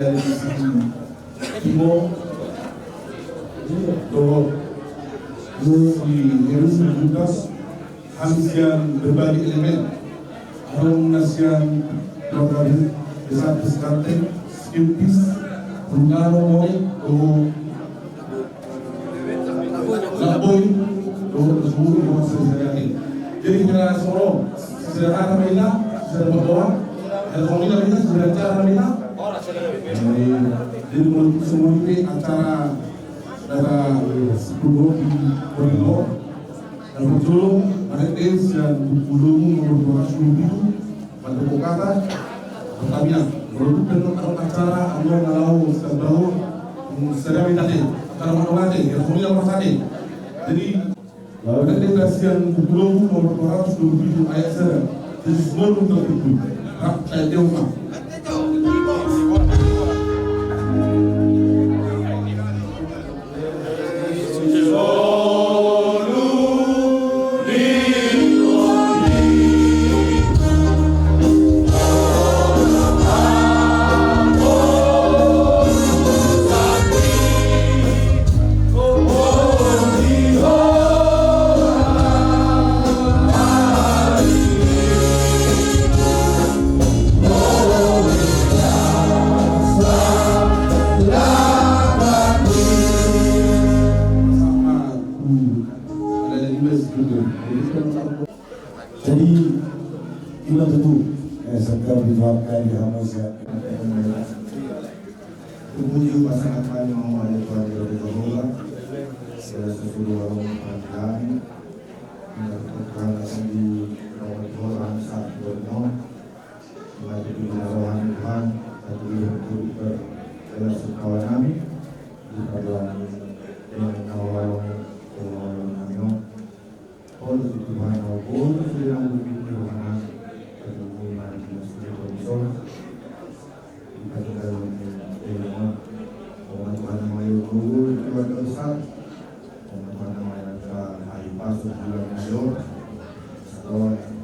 dari sisi Timo do harus menuntas hamsian berbagai elemen arung nasian berbagai besar pesantren skills Bungaro Mori do Laboy do seluruh bangsa Israel. Jadi kita semua sederhana mereka sudah berdoa dan komina mereka sudah cara mereka. Jadi menurut semua ini acara dari 10 di Koridor dan berjuluk Marites dan Ulum nomor 210 itu pada Bukata pertamian menurut penuh acara anu ngalau sedang sedang mintate acara menolate ya komina masade. Jadi Marites yang Ulum nomor 227 ayat 1 jadi semua untuk itu hak saya jawab. Jadi kita tentu serta dijawabkan di Hamasa Tujuh pasangan kami mau ada keluarga Jehovah sesuatu warung panggilan melakukan di orang saat berdoa maju di rohani Tuhan tadi untuk dalam sekawan kami di dalam dengan awal kami All di Tuhan all sedang begitu Tuhan ketemu mari kita sudah bersama kita dalam Tuhan mayu guru Tuhan besar Tuhan mayu hari pasuk bulan mayu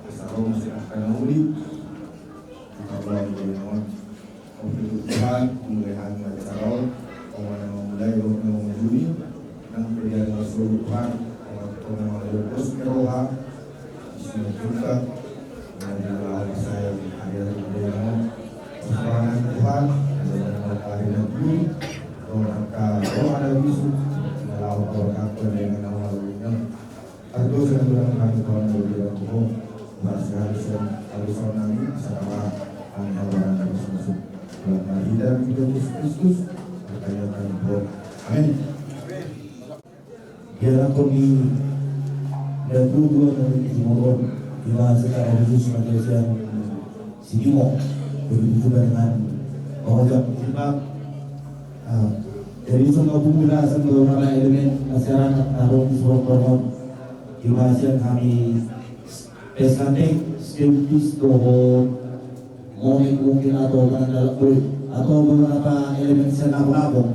sarong akan muli kita belum Tuhan Tuhan kemuliaan pada sarong Tuhan memulai mengunjungi dan perjalanan seluruh Tuhan Tuhan mayu terus keroha Isma juga dan saya hadir di dalam persoalan Tuhan dan hari nanti doa ada bisu dalam berkat dengan awalnya atau sedang kami Tuhan berdoa Tuhan bahasa Alison nami sama orang Yesus dalam hidup Yesus Kristus berkaitan Tuhan amin. Biarlah kami dan dua dari Timur di masa Yesus manusia si Timo begitu juga dengan orang Islam. Dari semua pemulasan beberapa elemen masyarakat Tarung Surabaya di masa kami pesantren skeptis doho mungkin atau dalam atau beberapa elemen senabung.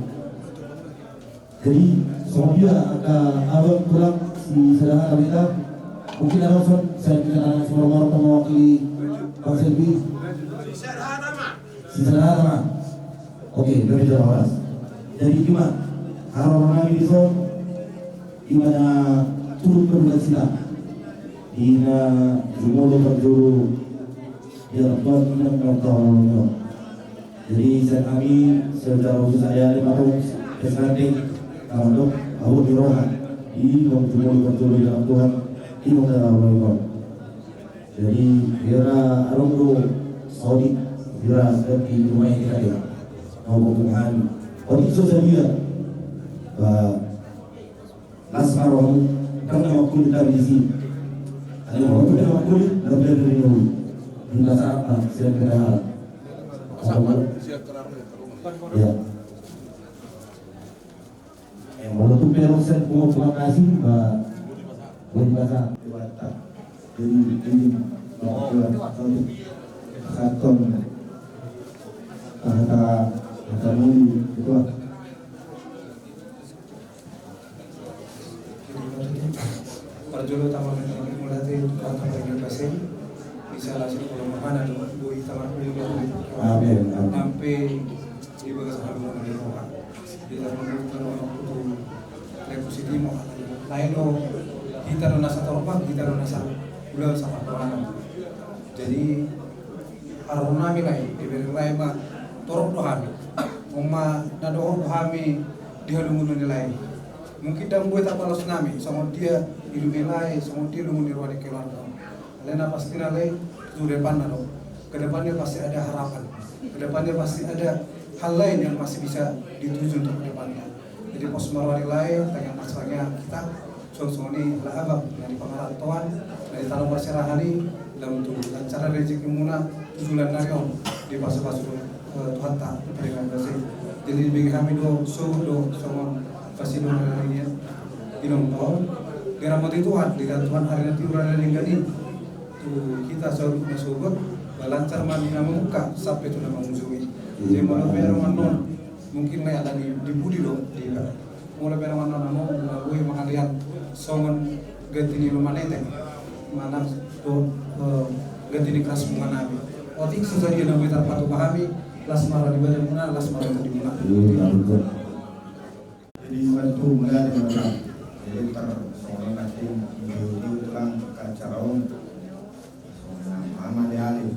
Jadi semua akan pulang si sederhana kita mungkin ada saya kenal semua orang mewakili Bang Selvi si sederhana oke berbicara orang jadi gimana kalau orang di sana gimana turut berbersila ina jumlah berjuru ya Tuhan menonton jadi saya kami secara khusus saya 5 tahun pesantren untuk aku di rohan di jumlah berjuru dalam Tuhan di dalam Allah jadi kira arung Saudi kira seperti rumah yang kita ya mau Tuhan Orang itu saya lihat Lasmar orang kan waktu kita di sini ada waktu kita waktu lebih dari dulu di masa apa saya kira ya yang mau tuh perosen terima kasih Mbak Budi Masa jadi ini satu kata muli itu Parjolo tama teman mulai kata pergi pasien bisa langsung kalau mana dulu bui tamar beli amin sampai di bagas haluman dari roka kita menurutkan orang itu reposisi mau lain lo kita lo nasa torpan kita lo nasa ulah sama doang jadi aruna mi lain diberi lain mah torok dohami oma nado dohami di haluman lain mungkin dalam buat apa los nami sama dia hidup nilai sama dia lu menirwani keluarga lena pasti nilai itu depan nado kedepannya pasti ada harapan kedepannya pasti ada hal lain yang masih bisa dituju untuk kedepannya jadi pos marwari lain tanya masalahnya kita song-songi lah abang dari pengaratuan dari tanah berserahani dalam untuk lancar rezeki muna tujuan narion di pasu-pasu Tuhan tak berikan kasih jadi bagi kami do somon kasih dong ini ilmu tahun di rahmat Tuhan di Tuhan hari nanti urang dengan ini tuh kita selalu bersyukur lancar mandi nama muka sampai itu nama musuhi jadi malah berangan non mungkin lah ada di budi dong di mulai berangan non nama gue mengalian songon ganti ni memanete mana do ganti ni kelas bunga nabi otik susah dia nama terpatu pahami las marah di badan mana las marah di mana jadi bantu mulai dengan orang jadi seorang nanti diulang kacaraun seorang aman dialih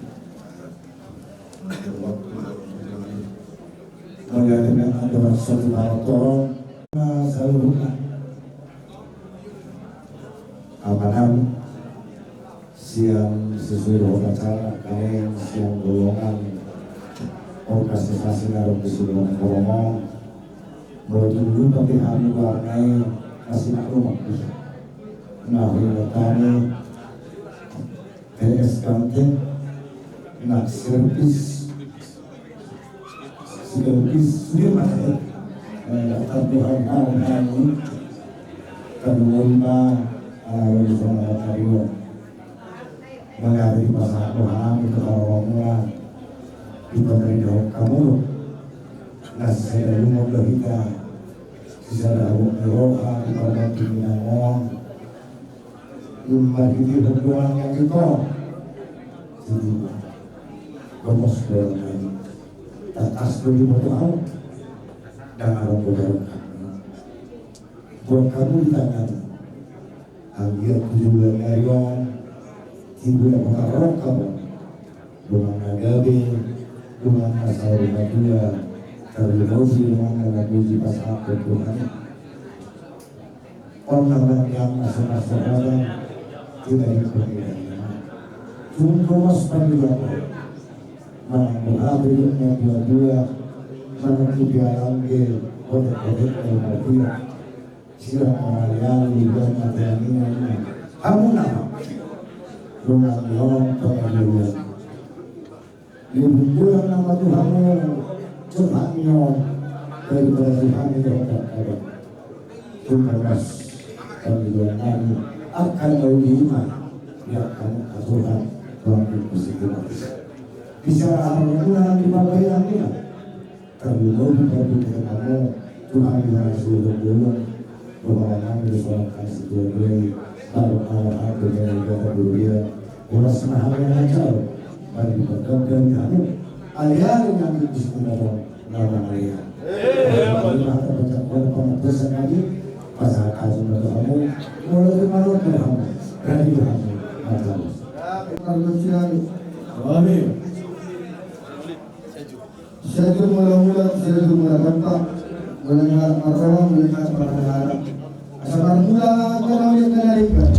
mengadakan antara satu tolong seluruhnya amanam siang sesuai dengan cara kalian siang golongan organisasi naruh keseluruhan koromong bertunggu bagi kami warnai kasih rumah nah kami LS kantin nak servis dia masih daftar Tuhan kami kedua bersama Kario menghadapi masalah Tuhan itu orang di pemerintah kamu nasi rumah kita sisa daun Eropa di tempat Minangong rumah kita berdoa yang kita jadi gomos dengan atas dari berdoa dan orang berdoa buat kamu di tangan ambil 7 bulan ayon ibu yang mengarok kamu dengan nagabe dengan asal rumah dia dari dosi dengan nagabe pas aku Tuhan orang yang masuk-masuk orang tidak diperlukan Tunggu panjang mengambilnya dua-dua menuju alangge kode-kode yang silang mengalir dan materialnya kamu nama rumah nyong pengajian liburan nama Tuhanmu Tuhan nyong daripada Tuhan yang ada Tuhan pengajian kami akan beriman yang kamu Tuhan Tuhan berkuasa bisa amal-amal di bawah yang ini terlalu diperlukan kamu Tuhan yang seluruh dunia bahwa kami disoalkan sebagai Allah aku yang kata dunia ulas senang yang lancar bagi pedagang kamu alian yang disebut nama alian Allah terpecahkan pengakusan lagi pasal kasus kamu mulai kemarin kamu dari kamu Amin. Sejujur mula-mula, sejujur mula kontak, mendengar marwah, melihat perkara. Asal mula kalau dia kenalikan,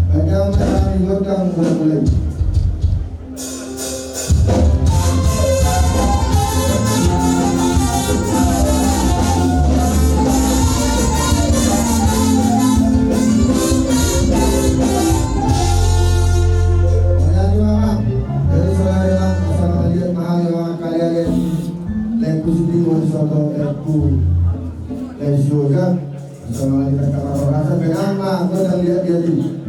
kadang kami berkang mulai. Dan juga bersama kita kapal rasa benama kita lihat dia di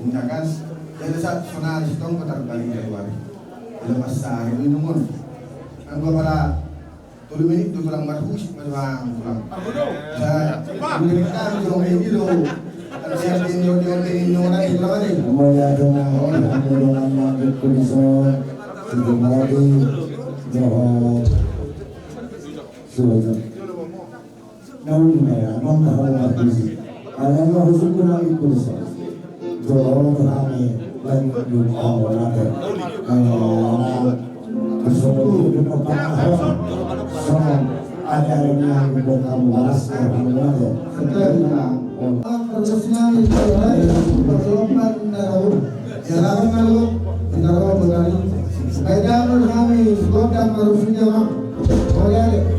Puncakas jadi saat sonalis tong kotar balik dari wari lepas sehari minumun kan gua pada 10 menit tu tulang marhus tulang saya berikan dong ini dong siap ini orang itu apa nih Kemudian dengan yang berkulisan juga mati jawab sudah. Namun mereka memahami arti. Alam harus kurang kulisan. Jawab kami lagi dunia orang kesuatu kepercayaan sama ada yang berkamu balas kepada setelah prosesnya itu perlombaan darah jalan lalu kita mau berani supaya kami sudah harusnya boleh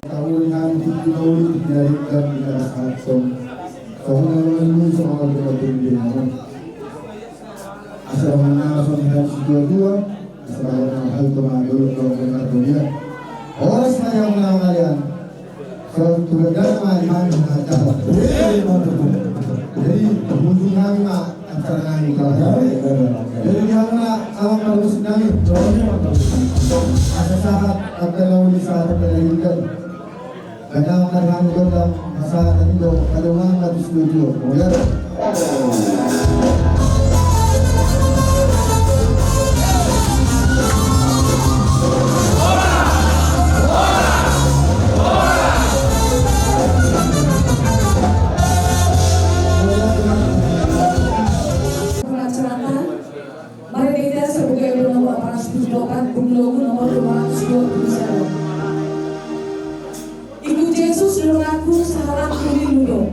Kamulihan dituloy dinalikan di atas atom. Kamulihan soal kepentingan. Asal mengasahkan dua-dua, asal hal kemandul kalau benar dunia. Orang saya menawarian. Kalau tugas malihan mengajar. Jadi pengunjung kami mak acara kami kalau jadi karena awak harus kami ada saat akan lawan saat terjadi kadang kadang dalam masalah itu kalau orang harus setuju kemudian Ibu Yesus luraku salam kuliludo.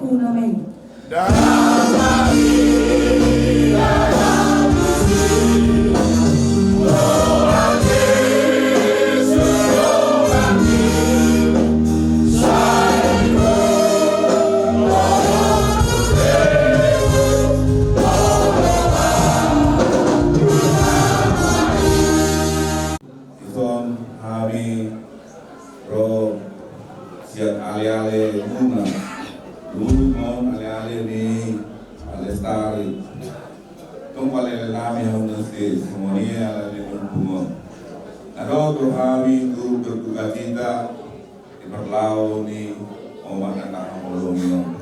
Tuhanku namanya. siap ale-ale muna dulu mon ale-ale ni alestari tong pale lami hong nasi semuanya ale mumpungo ado dohawi tu berduka cita di perlau ni omak anak amolongino.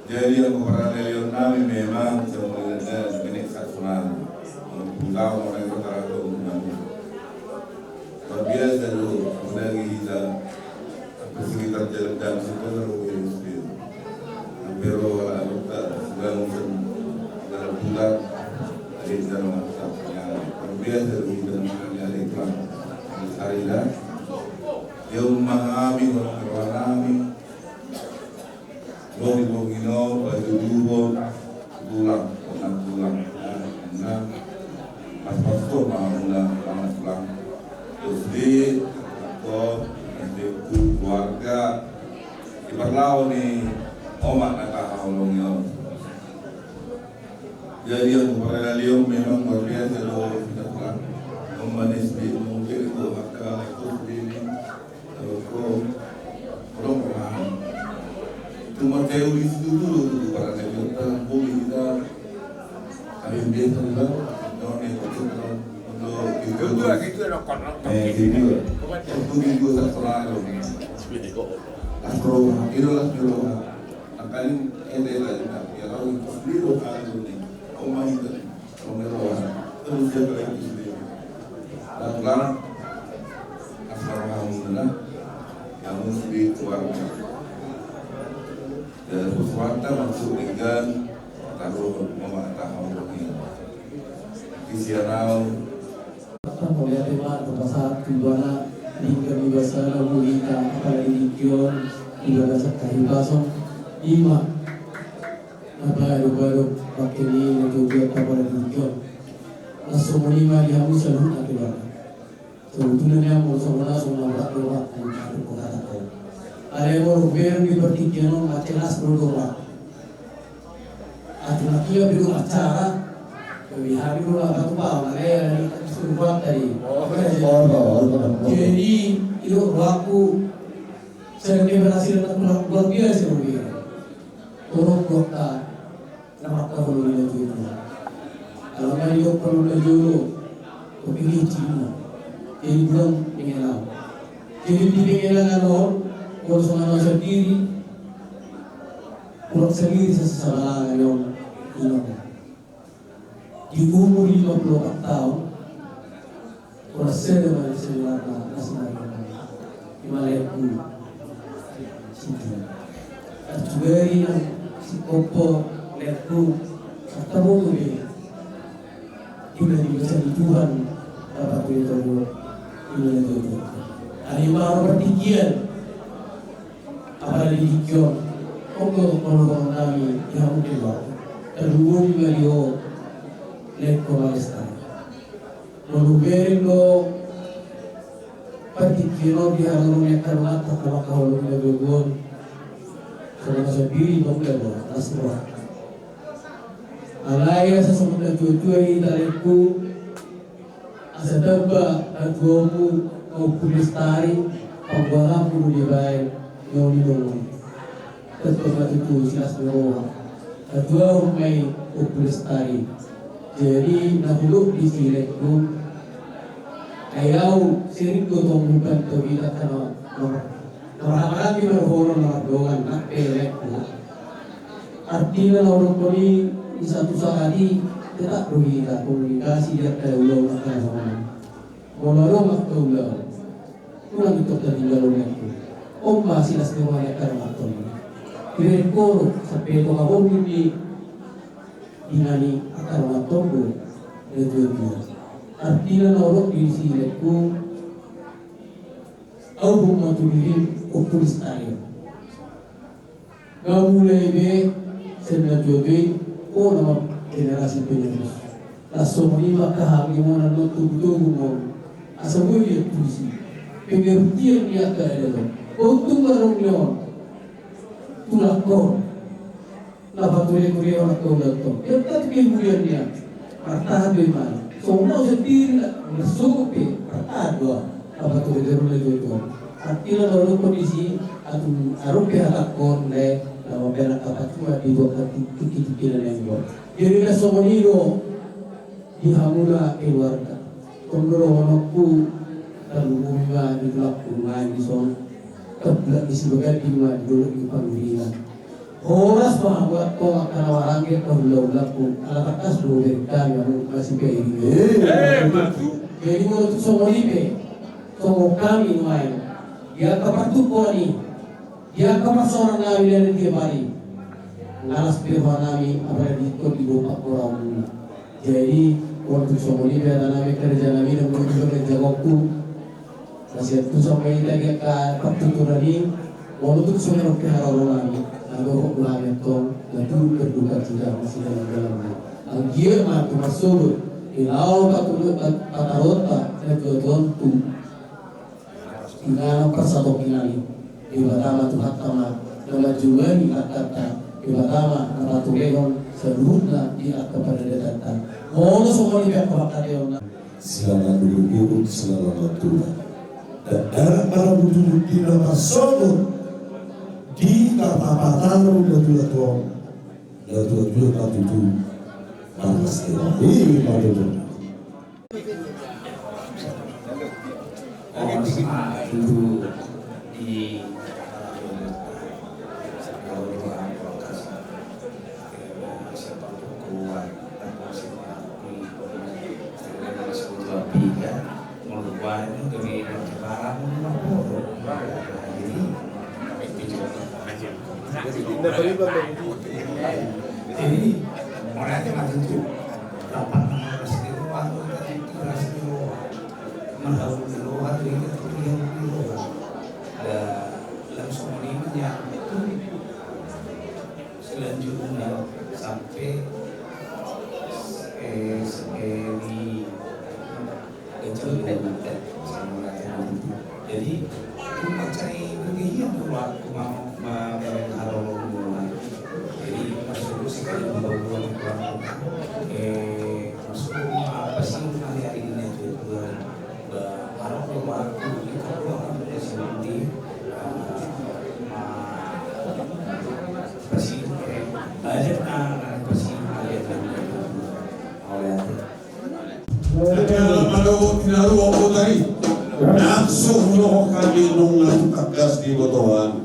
Jadi aku pernah lihat kami memang sebenarnya sebenarnya saksunan pulau orang itu terlalu biasa dulu lagi kita sekitar jalan jam sekitar hampir wala lupa sedang dalam bulan ada dalam masanya biasa dulu kita mengalami iklan hari dah yang memahami orang berwarnami Bogino baju dulu tulang pas pastor mau pulang Terus atau keluarga di perlau nih omak nak haulongnya. Jadi yang berlium memang luar biasa loh kita pulang memanis di mungkin itu maka itu ini tolong paham. Cuma teori itu dulu para negara boleh kita ada biasa lah, non itu itu ada konon. Itu minggu selalu. Astro itu lah dulu. Akan ini lah ya lalu dulu kalau ini. Omah itu omah terus dia lagi sendiri. Dan sekarang asal alhamdulillah yang di keluarga. Dan sesuatu masuk dengan taruh mematah ini. Visional Mulai tema terpasat tujuan hingga biasa lalu kita apalagi dikion hingga dasar kahibasong lima baru waktu ini juga pada dikion langsung lima dihamus selalu akibat sebetulnya mau semua berat untuk kota tahu ada yang baru di pertikian matelas berdoa atau nak ia biru acara hari dulu apa tuh dari suruh tadi. Jadi itu waktu saya berhasil dapat luar biasa dia. Turun kota nama kalau dia itu. Kalau kan dia perlu dulu, kepilih Cina. Jadi belum mengenal. Jadi di mengenal kalau semua sendiri, pulang sendiri sesalah yang ini. Di umur 54 tahun, proses dengan seluruh nasional di Malaysia, juga yang si Kopo, Leku, atau Bumi, juga dibaca di Tuhan, dapat itu itu. Hari baru pertikian, apalagi di Kion, Kopo kalau kami yang kedua, kedua juga dia Lekko Malestari. Lalu lo patikino di halaman nektar mata kalau kau lebih begon. Kalau sendiri dong lebo aswa. Alaya sesuatu tujuan dariku asadaba agomu kau Malestari pagwara pun di baik nyoni dong. Tetap itu silas bawah. Kedua umai Malestari. Jadi nahuluk di silekku ayaw siriko tong bukan to kita kana marami berhoro na doan na pelekku artinya orang koni satu sakali tetap rugikan komunikasi dia ulau akan sama bolong atau ulau kurang itu tertinggal olehku masih las kemana karena itu kira-kira sampai itu ngabung ini dinani akan waktu itu artinya orang di sini aku album maturin okulis tayo mulai be sena jobe o nama generasi penerus. Langsung ini maka hal yang mana lo tuh mau asal gue lihat tuh pengertian dia keadaan lo. Untung barang leon tulak kau. Lapa tuh kuliah orang kau datang. Dia tak kemudian dia pertahan di mana. Semua sendiri masuk ke pertahan dua. Lapa tuh dia mulai itu. Artinya lalu kondisi atau arupi hak kon le lama berak apa cuma di dua kaki yang dua. Jadi semua ini lo dihamula keluarga. Kondoro anakku terlumba di belakang rumah di son kebelah di sebagai di rumah dulu di panggilan. Horas bahwa kau akan orang ke belah ala atas dulu dari yang masih kayak ini. Jadi menurut semua ini, semua kami main. Dia kepartu koni, dia kepasoran kami dari dia bari. Alas firman kami apa di bawah orang. Jadi untuk semua ini ada kami kerja kami dan kerja waktu. Masih tu sampai lagi ke pertuturan ini, untuk semua orang kami. Kalau orang itu itu berduka cita masih dalam. Dia matu masuk, ilau kata rota itu tu. Tinggal persatu kinali. Ibatama tu hatama, nama juga ni kata. Ibatama nama tu leon seluruhnya dia kepada datang. Mau semua ni pihak dia. Silakan duduk, silakan turun. Dan dalam para duduk di dalam solo. Di kapapataru dua tuang katu tu panas ini pada tu. Oh sama itu di kalau orang lokasi siapa kuat atau siapa di sebuah tiga melupakan dari barang jadi orangnya macam itu dapat masih di rumah tuh masih di rumah mendapat di rumah tuh ini yang di rumah ada langsung ini itu selanjutnya sampai di kejuruan sama jadi aku mencari kegiatan dulu aku mau jadi masuk sekali membawa masuk apa sih hari ini itu harap waktu kita orang presiden presiden ada presiden ada langsung loh kami nunggu kagas di botohan.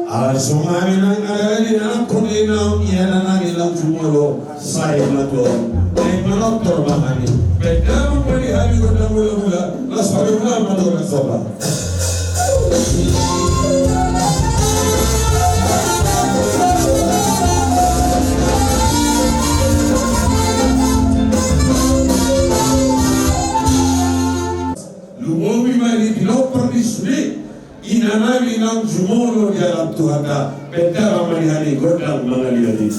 Langsung kami ada di dalam kunina ia nangis langsung lo saya nato. Naik menonton bahani. Beda memberi hari kita mula langsung mula masuk ke sobat. Lumobi mari bilo pernisni inanami nang jumolo di alam Tuhan ka beda mari hari godang mengaliri.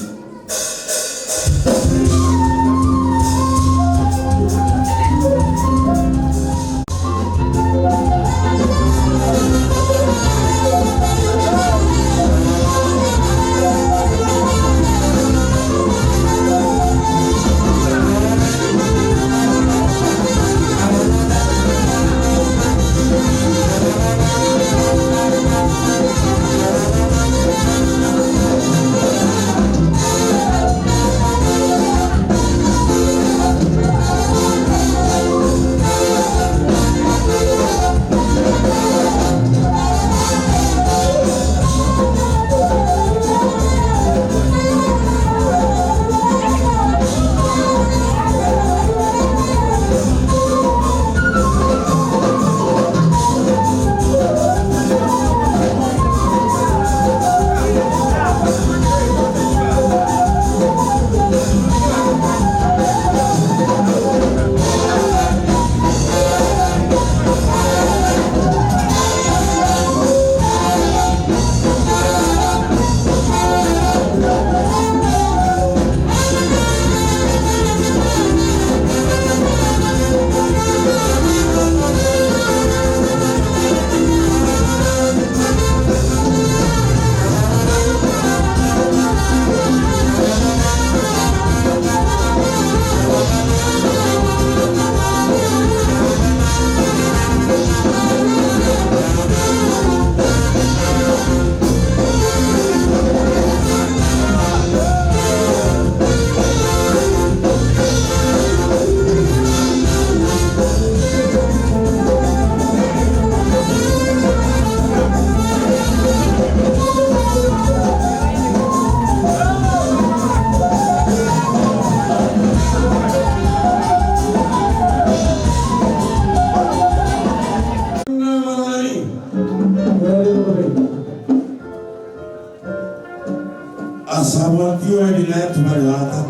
Matio di net mariata.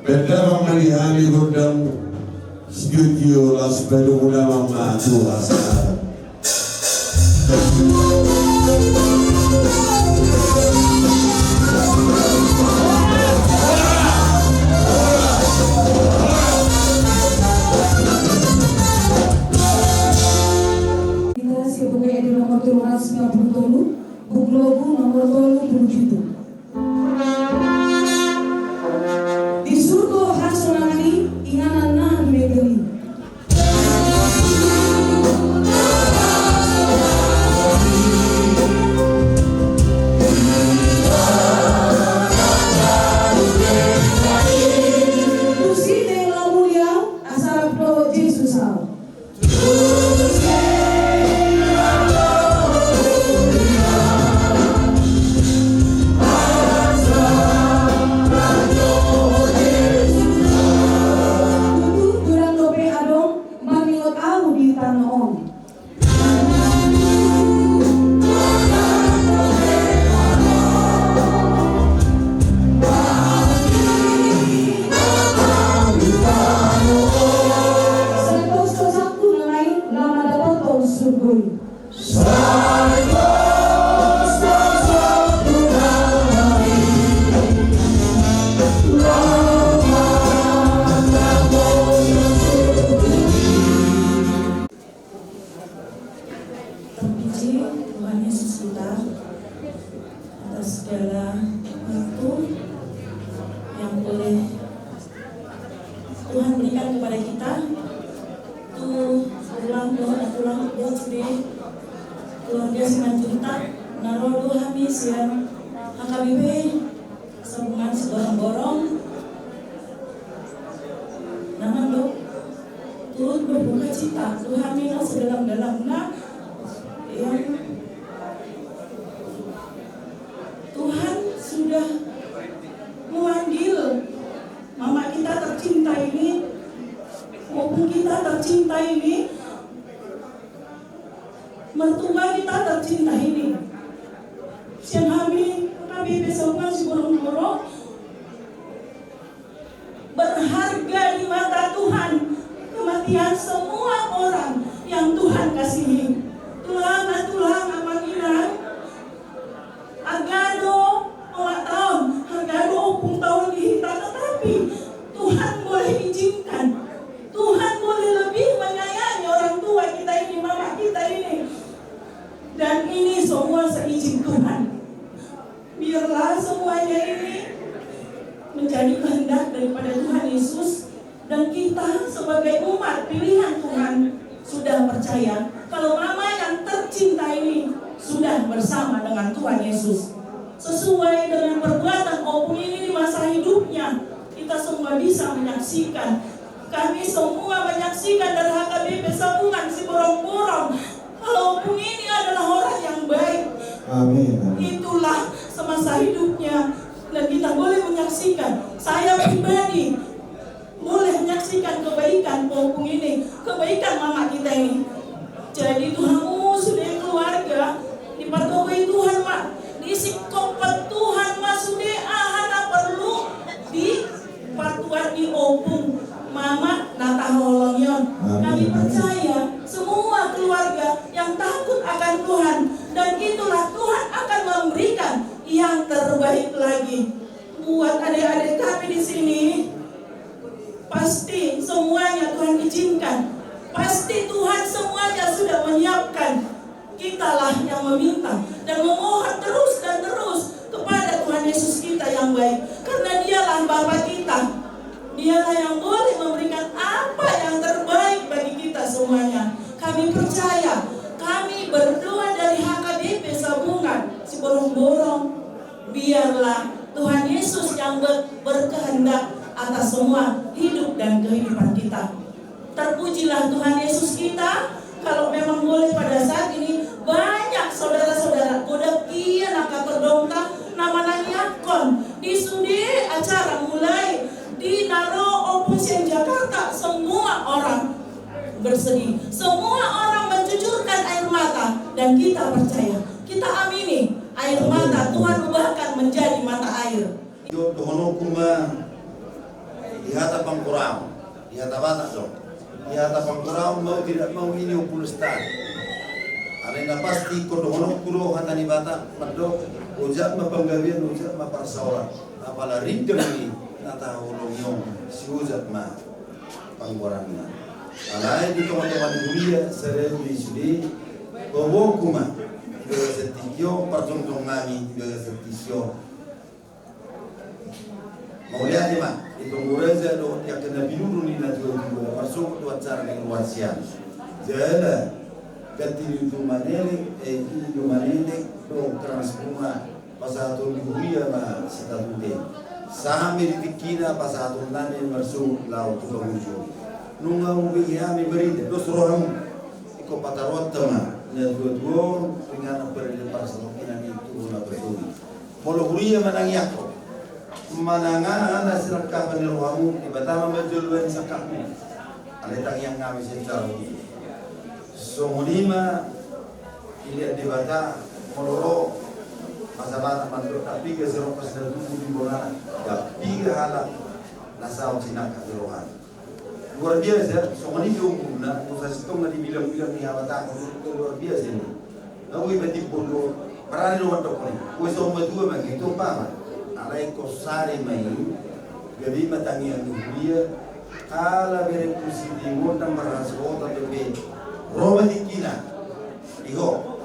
Benda manihani godam studio las pedula mama tua sana. Kita sebagai di nomor 390 Buglobu nomor 37. Di surga hasolani inganan na negeri. Kusine la mulia asal pro Jesus ao. Terpuji Tuhan Yesus kita atas segala waktu yang boleh Tuhan berikan kepada kita untuk ulang sendiri keluarga Simanjuntak Narodo Hamis yang HKBP sambungan seborong-borong namun dok turut berbuka cita Tuhan minat sedalam-dalamnya yang Tuhan sudah memanggil mama kita tercinta ini maupun kita tercinta ini mertua kita tercinta ini siang kami besoknya si borong-borong berharga di mata Tuhan kematian semua orang yang Tuhan kasihi tulang amanginan agado tahun agado pun tahun dihita tetapi Tuhan boleh izinkan Tuhan boleh lebih menyayangi orang tua kita ini mama kita ini dan ini semua seizin Tuhan biarlah semuanya ini menjadi kehendak daripada Tuhan Yesus dan kita sebagai umat pilihan Tuhan sudah percaya kalau mama yang tercinta ini sudah bersama dengan Tuhan Yesus sesuai dengan perbuatan opung ini di masa hidupnya kita semua bisa menyaksikan kami semua menyaksikan dari HKBP sambungan si borong-borong kalau opung ini adalah orang yang baik. Amin. Itulah semasa hidupnya dan kita boleh menyaksikan saya pribadi boleh menyaksikan kebaikan opung ini kebaikan mama kita ini. Jadi Tuhan sudah keluarga dipatuhi Tuhan mak diisi kopet Tuhan mak sudah hana perlu dipatuhi di opung mama nata holongyon. Kami percaya semua keluarga yang takut akan Tuhan dan itulah Tuhan akan memberikan yang terbaik lagi buat adik-adik kami di sini. Pasti semuanya Tuhan izinkan. Pasti Tuhan semuanya sudah menyiapkan. Kitalah yang meminta dan memohon terus dan terus kepada Tuhan Yesus kita yang baik. Karena dialah Bapa kita. Dialah yang boleh memberikan apa yang terbaik bagi kita semuanya. Kami percaya, kami berdoa dari HKBP sambungan si borong-borong. Biarlah Tuhan Yesus yang berkehendak atas semua hidup dan kehidupan kita. Terpujilah Tuhan Yesus kita. Kalau memang boleh pada saat ini banyak saudara-saudara kodap kian akan terdongta nama nanyakon di sudi acara mulai di Naro Opusian Jakarta semua orang bersedih, semua orang mencucurkan air mata dan kita percaya, kita amini air mata Tuhan ubahkan menjadi mata air. hono kuma ihata pangkurang, ihata bata dong, ihata pangkurang mau tidak mau ini upulstan. Alena pasti kodohono kuro hatani bata madok ujat mapanggawian ujat maparsaurat apala rindu ini nata holong si ujat ma pangkurangna. Alai di teman-teman kuliah sering disudi bawa kuma juga setikio perjumpaan kami juga setikio. Mau lihat nih mak, itu mureza do yang kena biru ni nanti juga masuk dua cara yang luar siang. Jadi ganti itu manele, itu manele do transforma pasatu kuliah ma setahun deh. Saham dikira pasatu nane masuk laut tulang ujung. Nunga ubi kami beri dos roham iko patarot tema na dua dengan beri pasatu kinan itu na bersuri. Molo kuliah manang yakko. Mananga na sirakka paniruhamu ibatama majulwan sakakmu alitang yang kami sentaru so mulima iliat dibata moloro masabata mandur tapi ke zero pas dan tubuh di bola tapi halak nasau sinaka zerohan luar biasa so mani diumumna proses itu nggak dibilang-bilang nih awata luar biasa ini aku ibati bodoh berani luar dokter kue somba dua begitu apa alai kosari mai gabi matangi ang dia ala bere kusidi ngondang marasota bebe roma dikina igo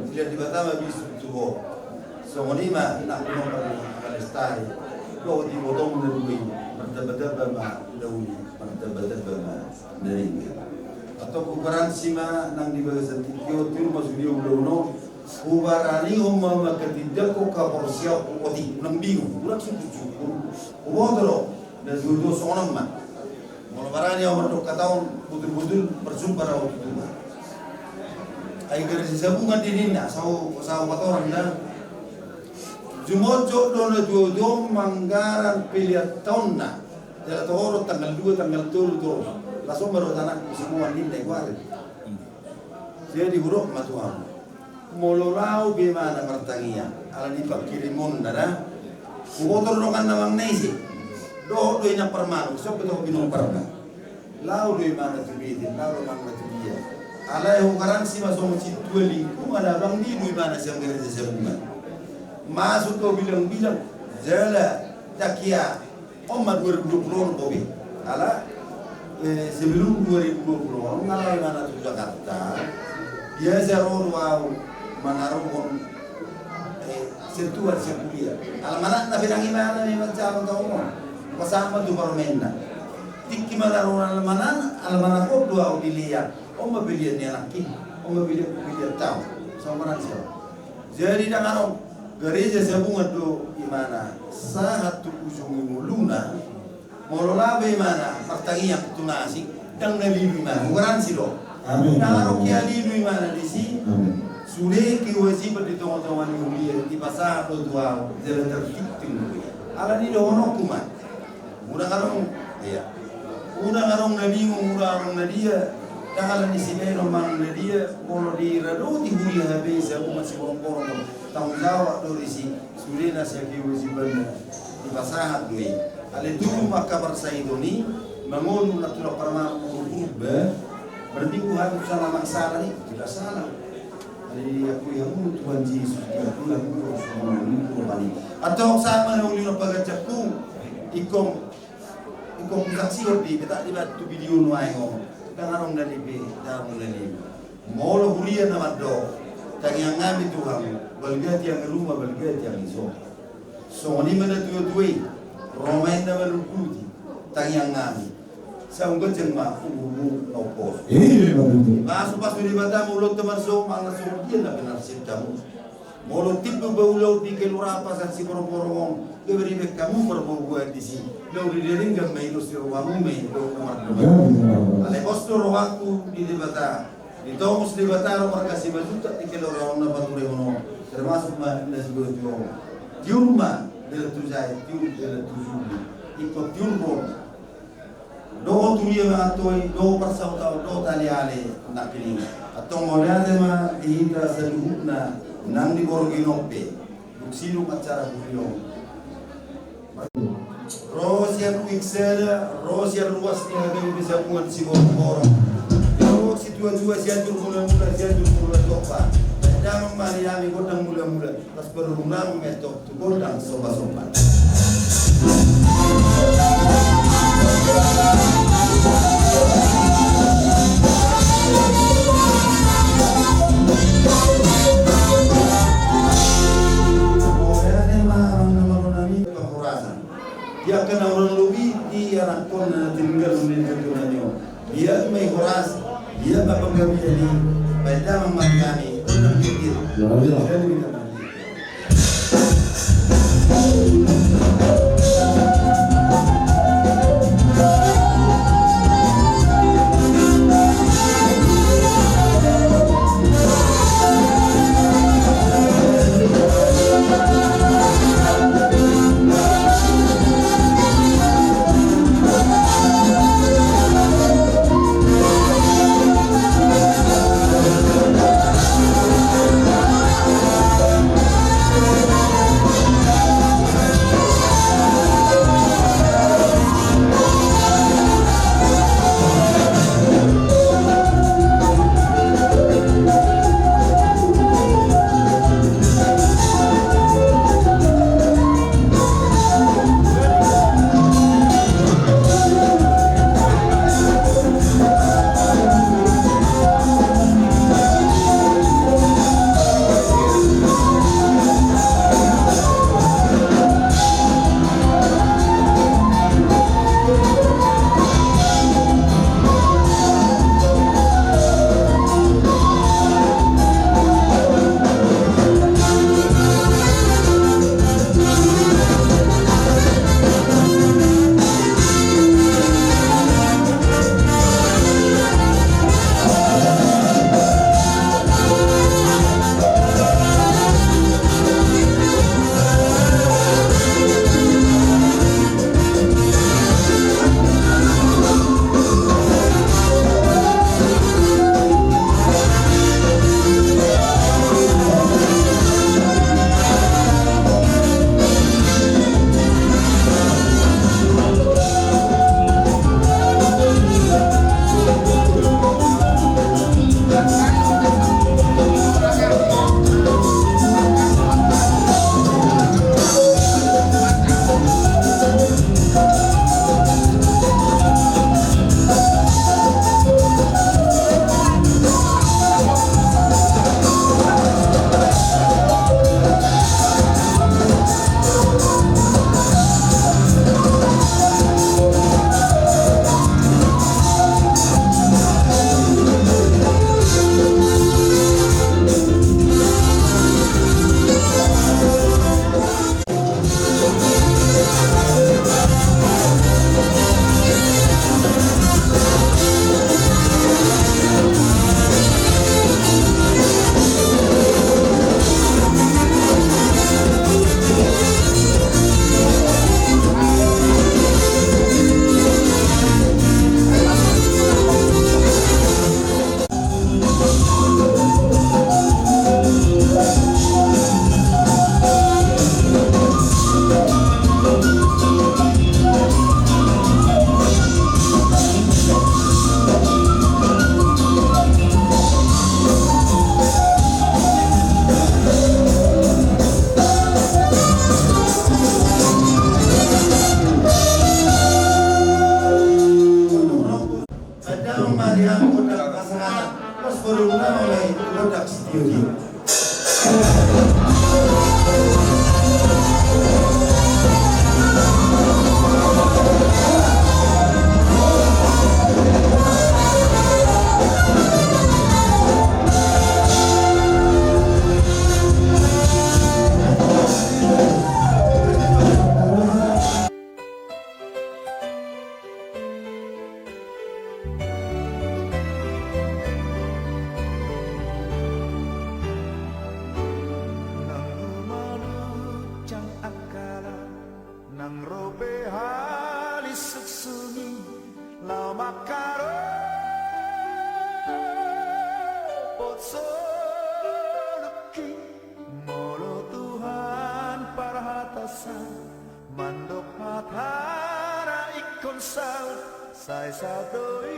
dia dibatama bisu tuho so monima nak nomor palestari lo di bodong na duwi martabada ba dawi martabada ba nari atau kubaran sima nang dibaga tikyo tur masudio ulo ubarani umma ketidak ko kaporsia ko di nang bingung urak situ umodro dan dulu sonam man mau barani umma to kataun butul-butul bersumber au itu ai garis sabungan dinina sau motoran dan jumojo dona do manggaran pilihan tahunna jala toro tanggal 2 tanggal 3 to langsung baru tanah semua dinda igual jadi huruf matuam mololau bagaimana martangia ala di pakirimun dana motor dongan namang nasi do ina permanu so betul binung perda lau do mana tubidin lau mana tubia ala yang garansi masuk masjid tueli ada bang di do mana siang gereja sebulan masuk kau bilang jala takia Omar 2020 kopi ala sebelum 2020 ngalai mana tu Jakarta dia zero wow manarong sentuhan sekuliah. Almanak na pinangimana may magcabang taon kasama do parmenda. Tiki manarong almanak ko dua udiliya. O mabilian niya nakin. O mabilian tao. So manan siya. Jadi dangarong gereja sabungan do imana sahat tu usung muluna mololabe mana pertangian tunasi dang nalibi mana ukuran silo. Amin. Dangarong kia libi mana di sini. Sudah kewajiban di teman-teman mulia di pasar dua jalan tertitik mulia. Ala ni dono kuman. Udah ngarong nabi ngurang nadia. Jangan di sini nomang nadia. Kalau di rado di mulia habis aku masih borong-borong. Tanggung jawab dari si sudah nasi kewajiban di pasar dua. Ala itu maka bersaidoni bangun natural permainan berubah. Berarti harus salah masalah ni tidak salah. Jadi aku yang Tuhan Yesus Tuhan Tuhan atau sama yang ulun pagacakku ikom saksi di kita di batu video nuai ngom dangarong nalibi molo hulia nama do tang yang ngami Tuhan balgati yang rumah balgati yang iso so ni mana tuai romain nama lukuti tang yang ngami sa unggot jeng ma ubu opos masuk pas di bata mulut teman so mana so dia na benar sitamu mulut tipu baulau di kelura pasan si porong-porong geberi mek kamu berbuat di sini lo di dering gam mai lo siro wamu mai do kamar ale postur waktu di bata di tomus di bata ro markasi bajuta di kelura na bature mono termasuk ma nasi gojo diurma dela tujai diur dela tujubi ikut diurbo do tulia atoi do persau tau do tali ale nak pilih atau modalnya mah dihindra seluruhna nang di borginope duksinu acara beliau Rosian Wixela, Rosian luas ni ada bisa buat si orang. Yang si tua-tua si anjur mula-mula si anjur mula topa. Jangan mari godang mula-mula. Pas berunang metok tu godang sobat-sobat. Dia kena orang lebih dia rakon tinggal di dunia. Dia mai horas, dia bapa kami jadi pada memangani orang pikir. Molo Tuhan para hatasan mandok Sai sao đôi,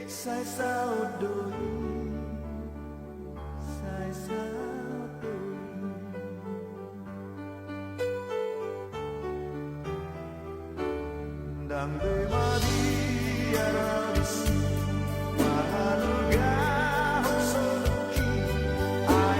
sai sao đôi, sai sao đôi. Đang đôi mà đi Arabis, mahaluga hosoki, ai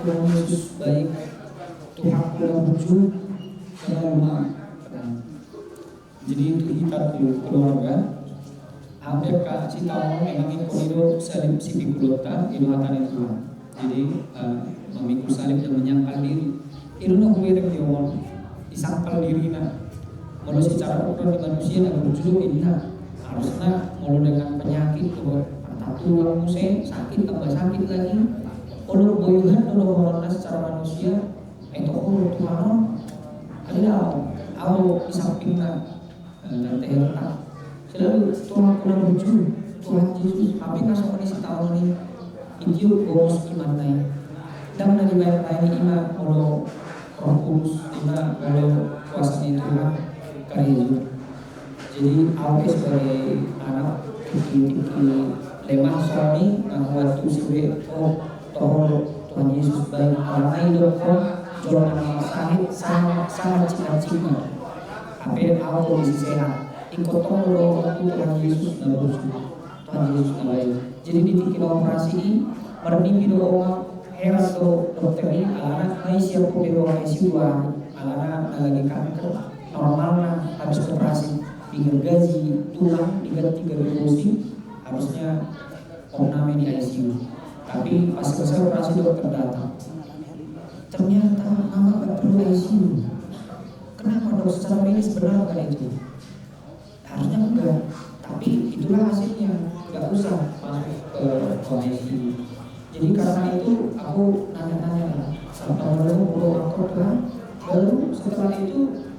Yesus baik Tuhan dalam wujud dalam rumah. Jadi untuk kita keluarga APK Citaong memang itu salib sipi kulota itu hatan itu. Jadi memikul salib dan menyangkal diri. Itu nak kuirek diomong disangkal diri na. Kalau secara ukuran di manusia nak wujud ini harusnya kalau dengan penyakit tuh tulang musik sakit tambah sakit lagi. ulur boyuhan ulur corona secara manusia itu ulur Tuhan ada Allah di sampingnya nanti letak selalu Tuhan kena lucu Tuhan Yesus tapi ngasih kondisi tahun ini itu bos iman naik dan dari banyak iman kalau Roh Kudus iman kalau kuasa Tuhan karya jadi aku sebagai anak tiki lemah suami yang waktu sebagai tohor Tuhan Yesus baik karena hidup jualan sahid sama cita-cita apa aku bisa sehat ikut tolong Tuhan Yesus terus Tuhan Yesus baik jadi di titik operasi bermimpi doa heran do dokter ini anak naik siap puluh ICU anak lagi kanker normalnya habis operasi pinggir gaji tulang diganti gaji harusnya ornamen di ICU tapi pas selesai operasi dokter datang ternyata mama gak perlu ICU. Kenapa dok? Secara medis benar kan itu? Harusnya enggak. Tapi itulah hasilnya. Gak usah masuk ke ICU. Jadi karena itu aku nanya-nanya sama lalu aku kan. Lalu setelah itu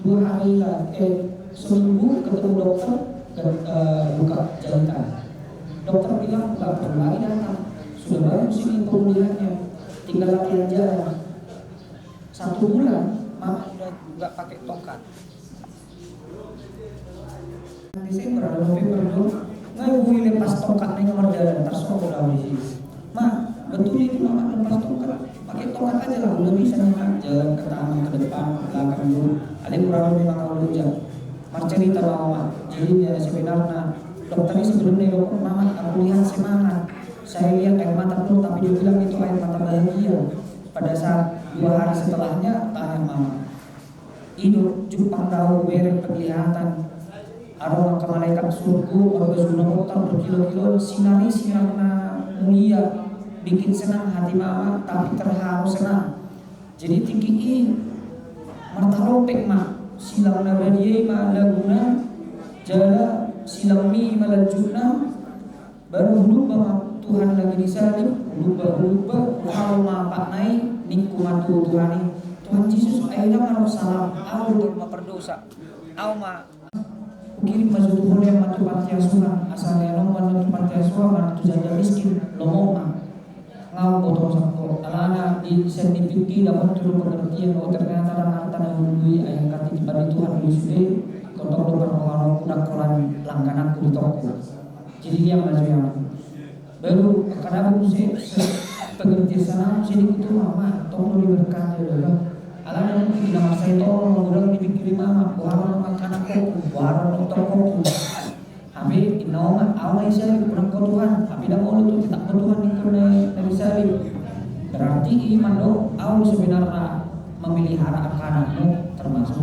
2 hari seminggu ketemu dokter dan buka jahitan. Dokter bilang gak perlu lagi datang. Sudah bagus ini pemulihannya. Tinggal latihan jalan 1 bulan mama udah nggak pakai tongkat. Desember atau November dulu nggak gue lepas tongkatnya nomor jalan tersebut udah di sini. Betul itu mama lepas tongkat pakai tongkat aja lah udah bisa jalan ke taman ke depan ke belakang dulu. Ada yang kurang lebih 50 jam. Cerita mama jadi ya sebenarnya dokter ini sebelumnya dokter mama aku lihat semangat. Saya lihat air mata penuh tapi dia bilang itu air mata bahagia. Pada saat 2 hari setelahnya tanya mama hidup Jepang tahu bereng penglihatan arwah ke malaikat surga warga sunnah kota berkilo-kilo sinari sinarna mulia bikin senang hati mama tapi terharu senang jadi tinggi martalopek mak silang nabadiye ma laguna jala silami malajuna baru lupa Tuhan lagi disalib lupa kalau mapak naik lingkungan Tuhan Tuhan Yesus akhirnya kalau salam aku berdosa aku mah kirim masuk Tuhan yang matu panti asuhan asalnya lo matu panti asuhan matu janda miskin lo mau ngau botol sampo alana di sertifikat dapat turun pengertian bahwa ternyata harta dan duit ayang kati di Tuhan Yesus kotor lo berpengaruh kuda kolan langganan di toko jadi dia maju yang baru kadang saya pengerti sana saya itu mama tolong diberkati dulu alana mungkin nama saya tolong udah dipikirin mama warung makan aku warung toko Amin inoma awal saya kurang Tuhan tapi dah mau itu tak Tuhan itu dari saya berarti iman do awal sebenarnya memelihara anak-anakmu termasuk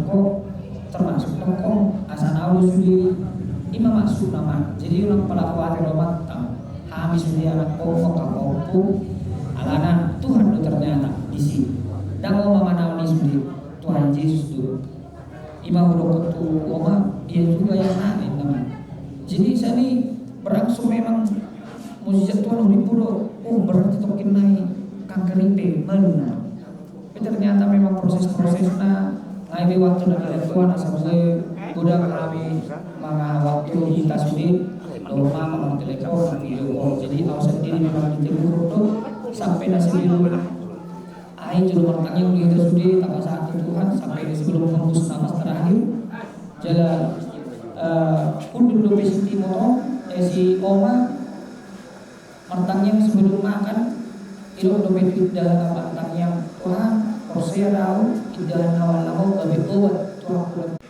toko asal awal sudah imam maksud nama jadi orang pada khawatir domat habis dia anak pokok alana Tuhan itu ternyata di sini dan mama nauni sendiri Tuhan Yesus itu imam udah ketu oma dia juga yang naik teman jadi saya ini berangsur memang mujizat Tuhan udah berarti tokin naik kanker IP maluna tapi ternyata memang proses-prosesnya ngai waktu dari Tuhan asal saya udah kami mga waktu kita sudah lama memang telepon video call jadi tahu sendiri memang di telepon sampai nasi minum air juru bertanya kita sudah tambah satu Tuhan sampai sebelum hembus nafas terakhir jalan undur dulu si motor si oma mertanya sebelum makan itu dompet dalam mertanya Tuhan proses tahu dalam awal-awal tapi Tuhan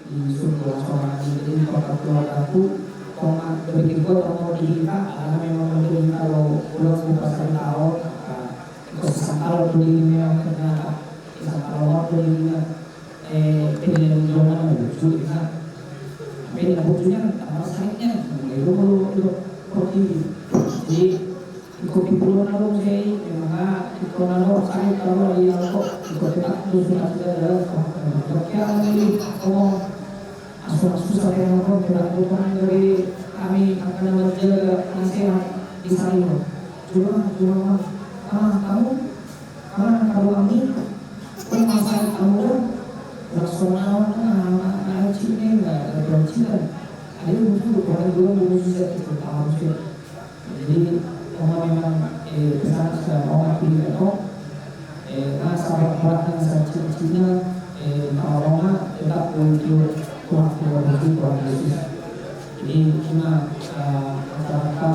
di surga seorang jadi aku koma berpikir gue mau dihina karena memang mungkin kalau udah pasal tahun kalau belinya ternyata kalau belinya pilihan jangan lucu bisa tapi lucunya tambah sakitnya itu perlu jadi ikuti pulau nalo saya memang ikut nalo sakit kalau lagi nalo ikut tak lucu ada kalau ini ngomong susah yang mau Tuhan dari kami akan menjaga nasihat di sana cuma kamu kami masa kamu nasional Cina nggak ada Cina ada butuh orang dulu bisa itu tahu sih jadi memang pesan orang pilih itu masalah perang Cina kalau tetap untuk kurang Yesus jadi cuma masyarakat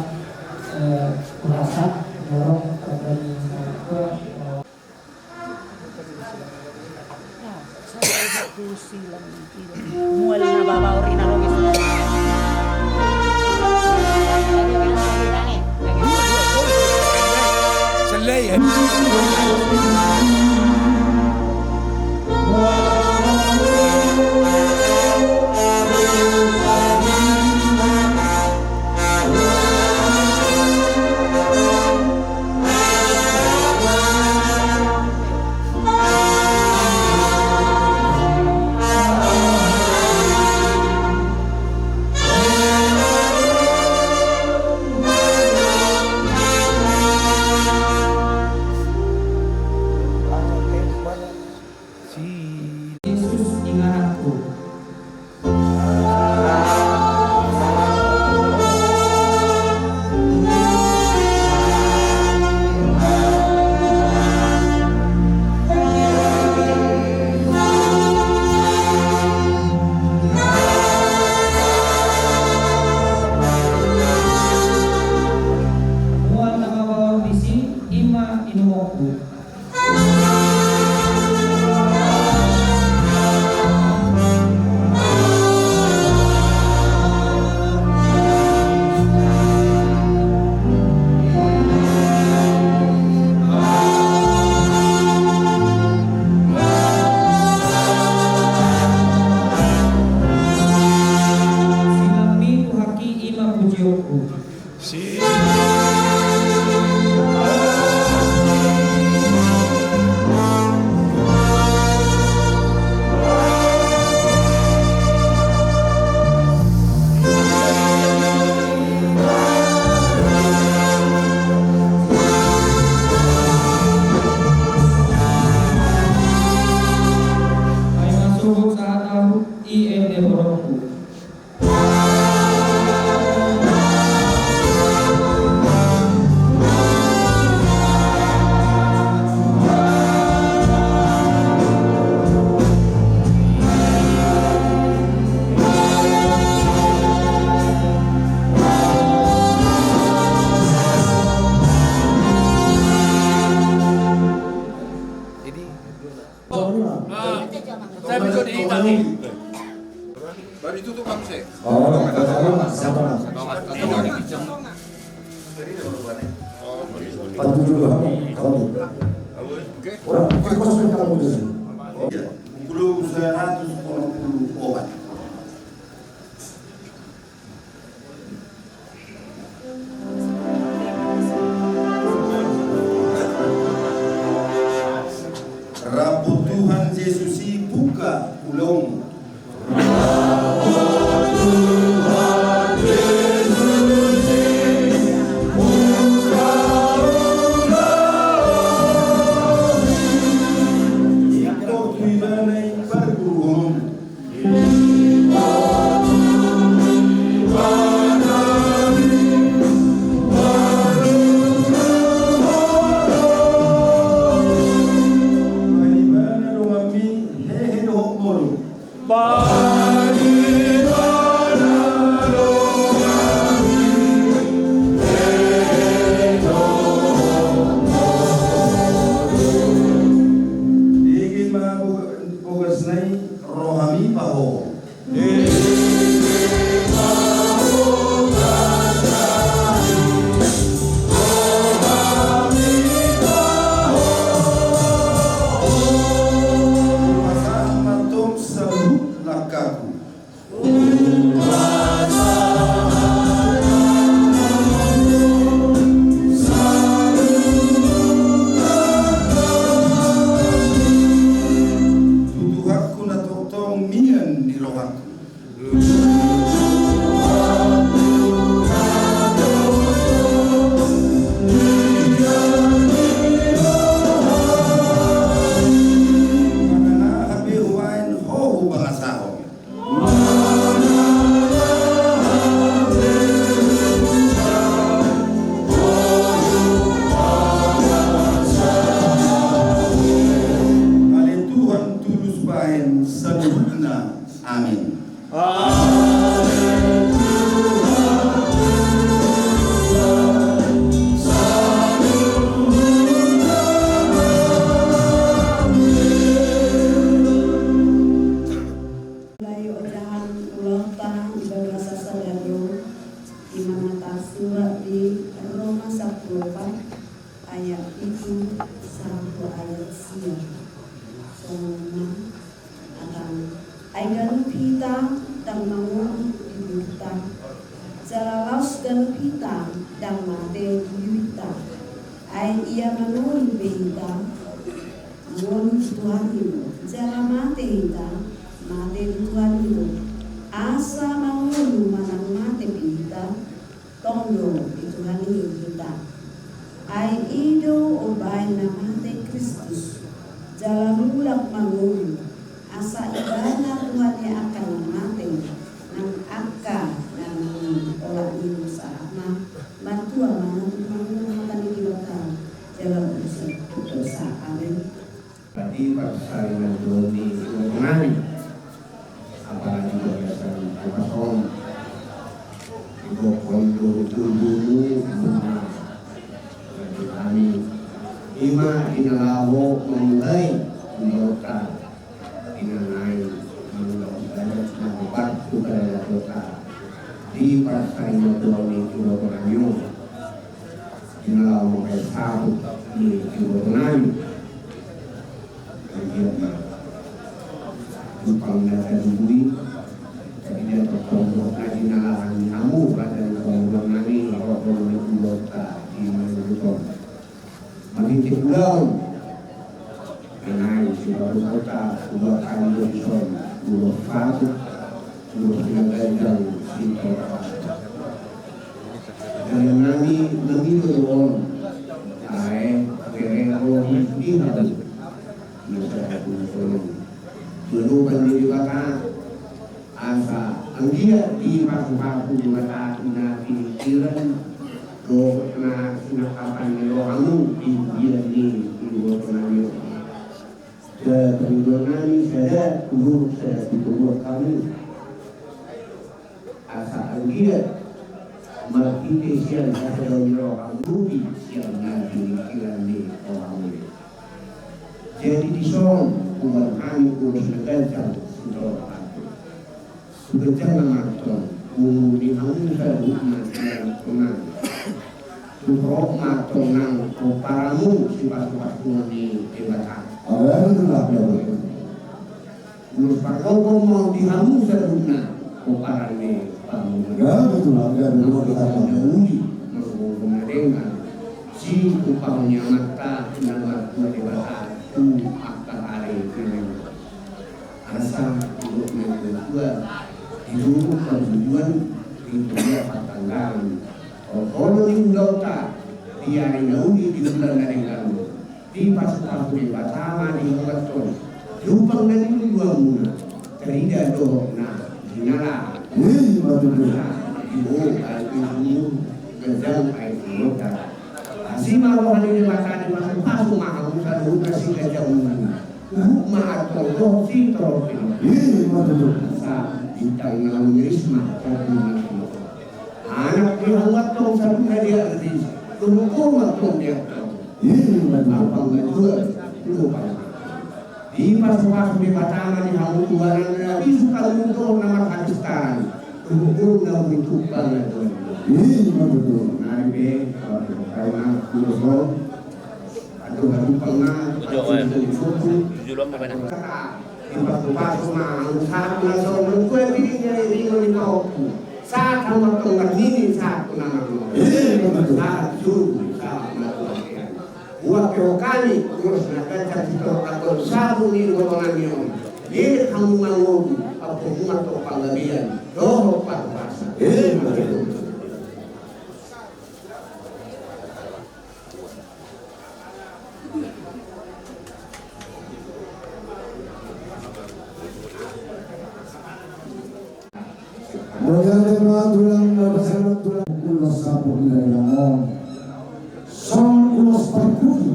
merasa dorong terjadi mual na babaw rin ako gusto. Salay. Baru itu tuh kamu sih. Oh, sama. Padu dulu kamu. Oke. Orang kos kamu di sini. Pulau 140 obat. Rabu Tuhan Yesus buka ulung. Pergurung pita dan mate yuita. Ai ia menuri beita, molu Tuhan itu. Jangan mate ita, mate Tuhan itu. Asa mangulu manang mate pita, tondo Tuhan itu kita. Ai ido obai na mate Kristus. Jalan ulak mangulu. Asa ibana Tuhan yang akan mate. Nang akka dan olah ini sama bantua mana Tuhan akan dilakukan jalan dosa. Amin. Berarti persaingan doni mengenai apalagi kebiasaan kosong itu kondo dulu bagi kami ima inalawo memulai mendoka inalai membuat budaya doka di persaingan doni Kilotonanyo inalawo satu di Kilotonanyo Upang natin bui, kemudian bertombol lagi nalahan kamu pada bertombol nani kalau bertombol kulota di Maluku. Menginci pulau, kenai sudah kota, sudah kali berson, sudah satu, sudah tinggal sintor. Dan nani lebih beron, ay kerero di hati. Menukan diri baka asa anggia di pasu-pasu mata ina pikiran do na sinakapan ni rohamu di dia ni ibu penanya keturunan saya guru saya tubuh kami asa anggia merpiti siang asa dari rohamu di siang nanti pikiran ni rohamu jadi disong umat kami urus negara untuk berjalan matang di hamun serumat yang tenang untuk matang nang paramu sifat-sifat di dewasa Alhamdulillah urus parkau mau di hamun serumat parane pamu betul agak dulu kita menguji mendengar si upahnya mata nama dewasa akal hari ini asal untuk yang kedua hidup tujuan itu dia patanggan kalau indota dia naudi di bulan dengan di pas-pas di batama di beton lupang dari dua muna terida do na dinala ibu ibu gajang itu Asima rohani di mata di masa pasu mahal bukan bukan si gajah maat tolong si trofi sa bintang ngalam risma anak dia buat tong satu dia di tunggu matung dia apa enggak juga lupa di pas-pas di batang di hamu tuaran nabi suka untuk nama Pakistan tunggu nama itu banget nabi karena kurang atau baru pernah ibu-ibu mah saat langsung kue pilihnya ini menikau saat kamu tengah ini saat nama saat subuh saat malam buat kali terus nak cari atau sabu ini gotongannya ini kamu mau apa cuma topang lebihan doh pas tulang bersama tulang kulos sapu dari lamon son kulos perpudi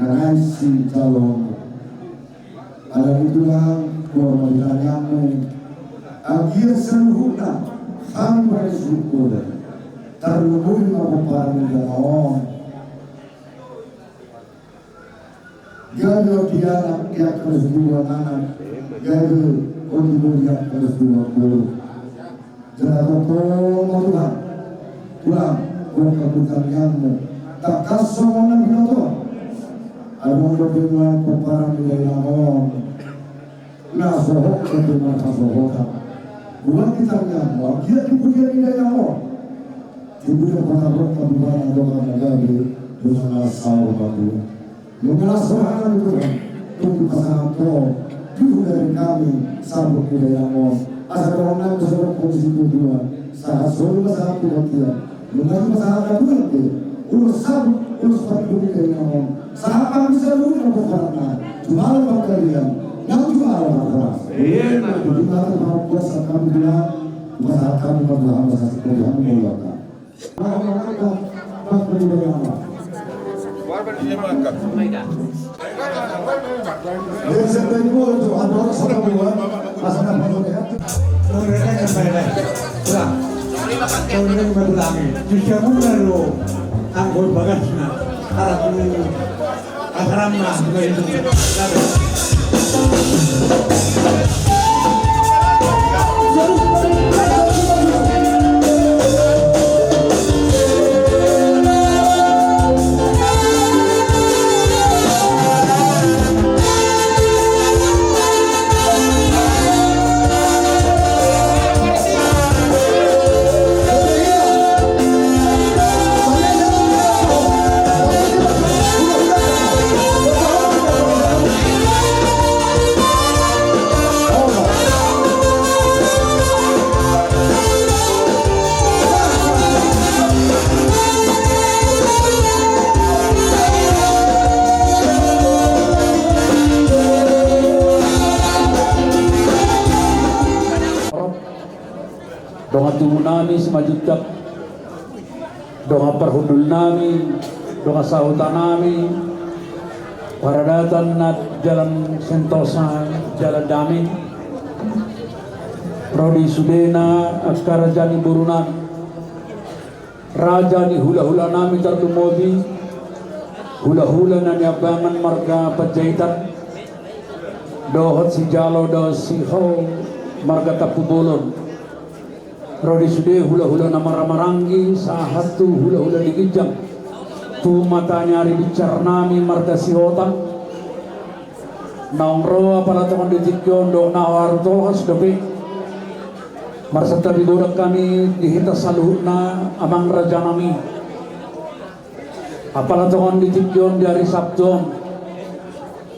karena si calon ada itulah korbananmu agia seluruhnya kami bersyukur terlebih mengumpulkan lamon gagal dia nak terus dua anak gagal untuk dia terus dua guru Jangan Tuhan pulang kebutuhanmu tak kasih orang binoto abang berdoa kepada dia lamon nah sohok berdoa sohok buat kita nyawa dia dipuji dia lamon ibu kepada kabupaten Doa Nagari dengan sahur batu. Mengenal semangat itu untuk pasangan po, dulu dari kami sambut budaya asal orang keseluruhan posisi kedua, saat seluruh masyarakat kita, mengenai masyarakat itu, urus sambut, urus penduduk dari saat kami selalu memperbaiki, cuma orang kalian, yang cuma orang keras. Jadi kita harus kuasa kami bilang, masyarakat kami berdoa masyarakat Tuhan melakukan. Maka tak berdaya Allah. Yang sedang itu ada orang sudah buat asal apa ya? Mereka yang bayar. Sudah. Kalau ini bukan lagi. Jika baru anggol bagasnya, harap dulu asrama begitu. Doa tubuh nami semajutap, doa perhudul nami, doa sahutan nami, paradatan nat jalan sentosa, jalan damai, Rodi Sudena, askara jani burunan, raja ni hula-hula nami terdumobi, hula-hula nani abangan marga Pajaitan, dohot si jalo do si ho marga Tapu Bolon. Rodi sude hula-hula nama Ramarangi, sahatu hula-hula di Gijang, tu matanya hari bicar nami marga Sihotan, naongro apala teman di Jikyon do nawar tohas dobe, marserta bigodak kami dihita saluhna amang raja nami, apala teman di Jikyon dari Sabton,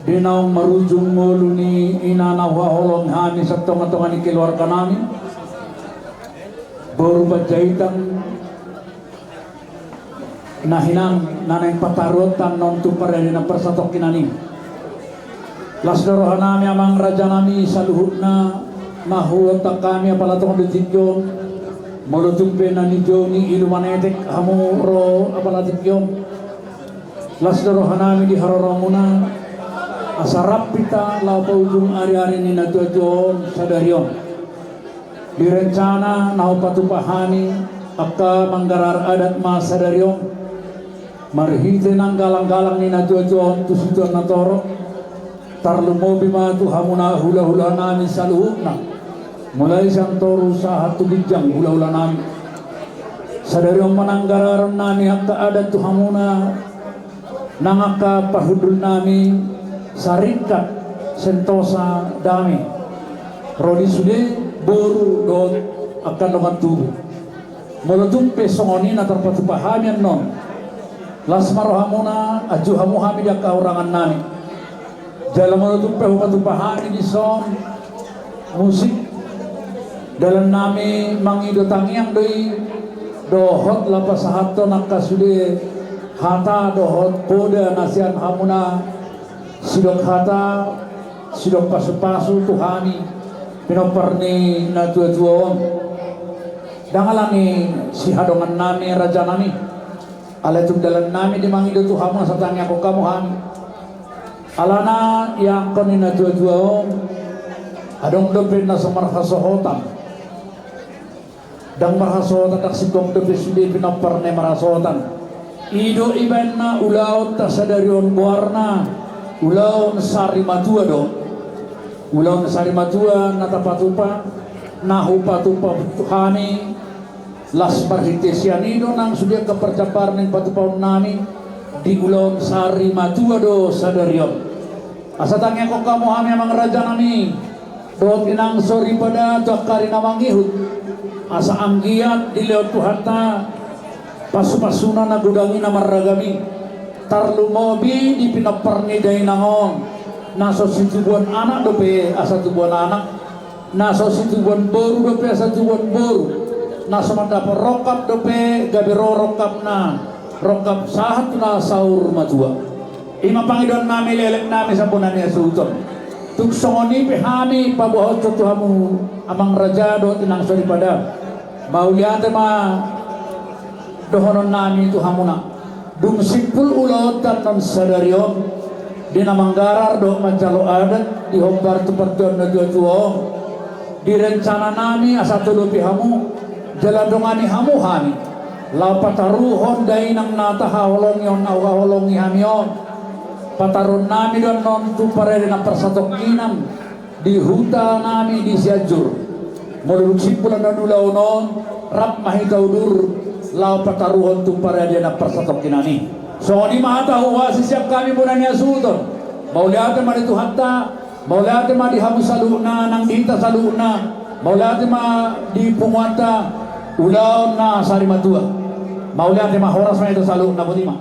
di naong marujung moluni inana waholong hani sabtongan-tongan ikeluarkan nami. Baru Pajaitan nahinang nanay patarutan non tumpare na persatok kinani. Lasdorohan nami amang raja nami saluhut na nahuot kami apalatong ditikyon mulutumpe na ni Joni ilumanetek hamuro apalatikyon. Lasdorohan nami di haroromuna asarap pita laupau ujung ari-ari ni natuajon sadarion. Direncana nau patupahani akka manggarar adat masa daryong marhite nang galang-galang ni najojon tusutuan natoro tarlumobi matu hamuna hula-hula nami saluhukna mulai sang toru sahat tubijang hula-hula nami sadaryong mananggararan nami akka adat tu hamuna nangaka pahudul nami sarikat sentosa dami Rodi sude boru dot akan dengan tubuh meletumpe songoni na terpatupahamian non lasmarohamuna ajuhamuhami dia kaurangan nami jalan meletumpe hupatupahami di son musik dalam nami mangido tangiang doi dohot lapasahato nakasude hata dohot poda nasian hamuna sidok hata sidok pasu-pasu tuhami pinoperni na tua-tuaon dangalani si hadongan nami raja nami alatum dalam nami di mangido tu hamu satangnya ko kamu hami alana yang koni na tua-tuaon adong dopin na samar hasohotan dang marhasohotan tak sikong dope sude pinoperni marhasohotan ido ibenna ulaon tasadarion buarna ulaon sari matua do ulang sari matua natapatupa nahupatupa kami las parhitesianido nang sudah kepercapar ning patupaun nami di ulang sari matua do sadarion asatangnya kok kamu kami amang raja nami do inang sori pada takari namang ihud asa anggiat di lewat Tuhanta pasu-pasuna na gudangi na maragami, tarlumobi di pinaparni day nangon, naso situbuan anak dope asa tubuan anak, naso situbuan boru dope asa tubuan boru, naso mandapa rokap dope gabiro rokap na, rokap sahat na saur matua. Ima Panginoon namin lelek namin sa punan niya sultan. Tuksongoni pehami pabuhot tutuhamu amang raja do tinang sori pada. Mauliate ma dohonon nami tuhamuna. Dung sipul ulot dan non sadarion dina manggarar do mancalo adat di hombar tuperjon na juo. Di rencana nami asa tulu pihamu jaladongani hamu hani. Lau pataruhon dainang nata hawolongion au hawolongi hamion. Patarun nami dan non tu parede na persatokinan di huta nami di siajur modul simpulan dan ulau non rap mahitau dur lau pataruhon tu parede na persatokinani so ni mata huwa sisiap kami bunanya sultan mau lihat mari tu hatta mau lihat mari hamu saluna nang dita saluna mau lihat ma di pumuata ulau na sari matua mau lihat ma horas ma itu saluna butima